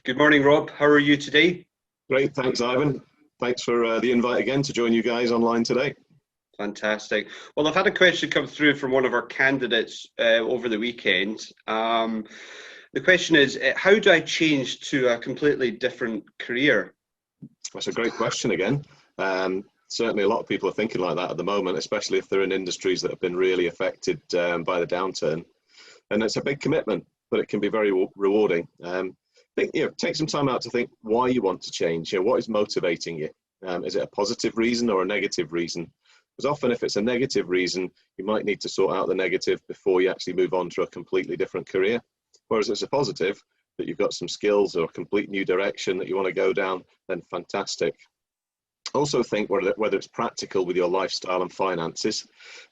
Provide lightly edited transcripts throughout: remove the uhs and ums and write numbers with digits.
Good morning, Rob. How are you today? Great, thanks, Ivan. Thanks for the invite again to join you guys online today. Fantastic. Well, I've had a question come through from one of our candidates over the weekend. The question is, how do I change to a completely different career? That's a great question again. Certainly a lot of people are thinking like that at the moment, especially if they're in industries that have been really affected by the downturn. And it's a big commitment, but it can be very rewarding. Take some time out to think why you want to change. What is motivating you? Is it a positive reason or a negative reason? Because often if it's a negative reason, you might need to sort out the negative before you actually move on to a completely different career. Whereas it's a positive that you've got some skills or a complete new direction that you want to go down, then fantastic. Also think whether it's practical with your lifestyle and finances,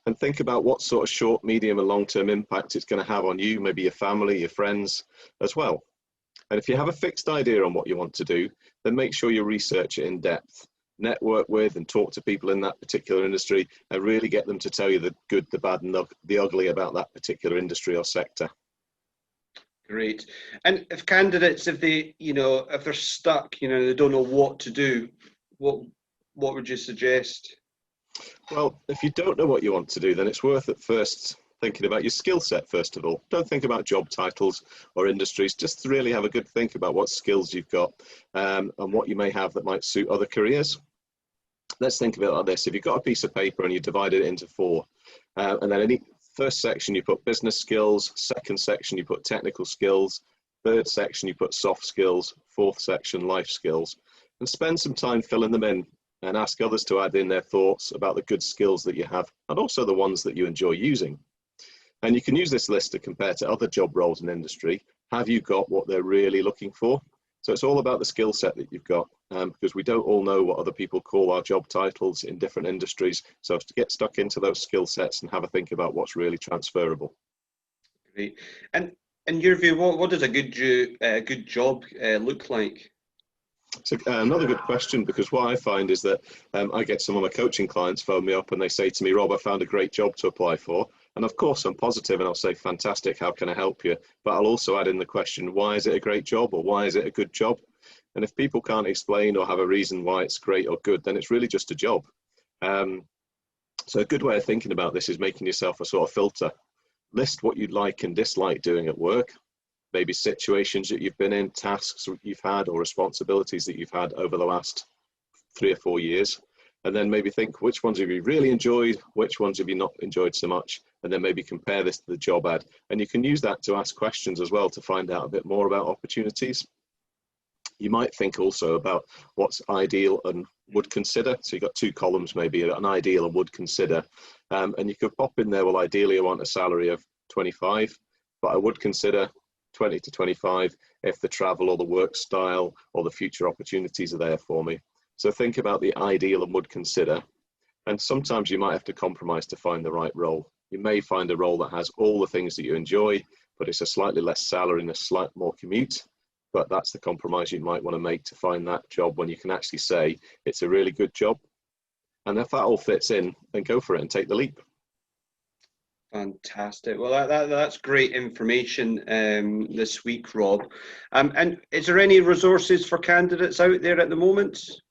and think about what sort of short, medium and long-term impact it's going to have on you, maybe your family, your friends as well. And if you have a fixed idea on what you want to do, then make sure you research it in depth. Network with and talk to people in that particular industry and really get them to tell you the good, the bad and the ugly about that particular industry or sector. Great. And if candidates, if they're stuck, they don't know what to do, what would you suggest? Well, if you don't know what you want to do, then it's worth at first thinking about your skill set first of all. Don't think about job titles or industries, just really have a good think about what skills you've got and what you may have that might suit other careers. Let's think of it like this. If you've got a piece of paper and you divide it into four, and then any first section you put business skills, second section you put technical skills, third section you put soft skills, fourth section life skills, and spend some time filling them in and ask others to add in their thoughts about the good skills that you have and also the ones that you enjoy using. And you can use this list to compare to other job roles in industry. Have you got what they're really looking for? So it's all about the skill set that you've got, because we don't all know what other people call our job titles in different industries. So to get stuck into those skill sets and have a think about what's really transferable. Great. And in your view, what does a good job look like? So another good question, because what I find is that I get some of my coaching clients phone me up and they say to me, Rob, I found a great job to apply for. And of course, I'm positive and I'll say, fantastic, how can I help you? But I'll also add in the question, why is it a great job or why is it a good job? And if people can't explain or have a reason why it's great or good, then it's really just a job. So a good way of thinking about this is making yourself a sort of filter. List what you'd like and dislike doing at work, maybe situations that you've been in, tasks you've had or responsibilities that you've had over the last 3 or 4 years. And then maybe think which ones have you really enjoyed, which ones have you not enjoyed so much, and then maybe compare this to the job ad. And you can use that to ask questions as well to find out a bit more about opportunities. You might think also about what's ideal and would consider. So you've got 2 columns, maybe an ideal and would consider. And you could pop in there, well, ideally I want a salary of 25, but I would consider 20 to 25 if the travel or the work style or the future opportunities are there for me. So think about the ideal and would consider. And sometimes you might have to compromise to find the right role. You may find a role that has all the things that you enjoy, but it's a slightly less salary and a slight more commute. But that's the compromise you might want to make to find that job when you can actually say it's a really good job. And if that all fits in, then go for it and take the leap. Fantastic. Well, that's great information this week, Rob. And is there any resources for candidates out there at the moment?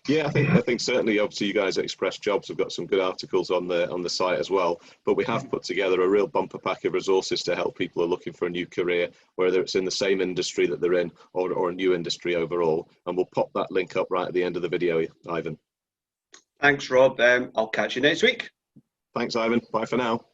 Yeah, I think certainly, obviously, you guys at XpressJobs have got some good articles on the site as well. But we have put together a real bumper pack of resources to help people who are looking for a new career, whether it's in the same industry that they're in or a new industry overall. And we'll pop that link up right at the end of the video, Ivan. Thanks, Rob. I'll catch you next week. Thanks, Ivan. Bye for now.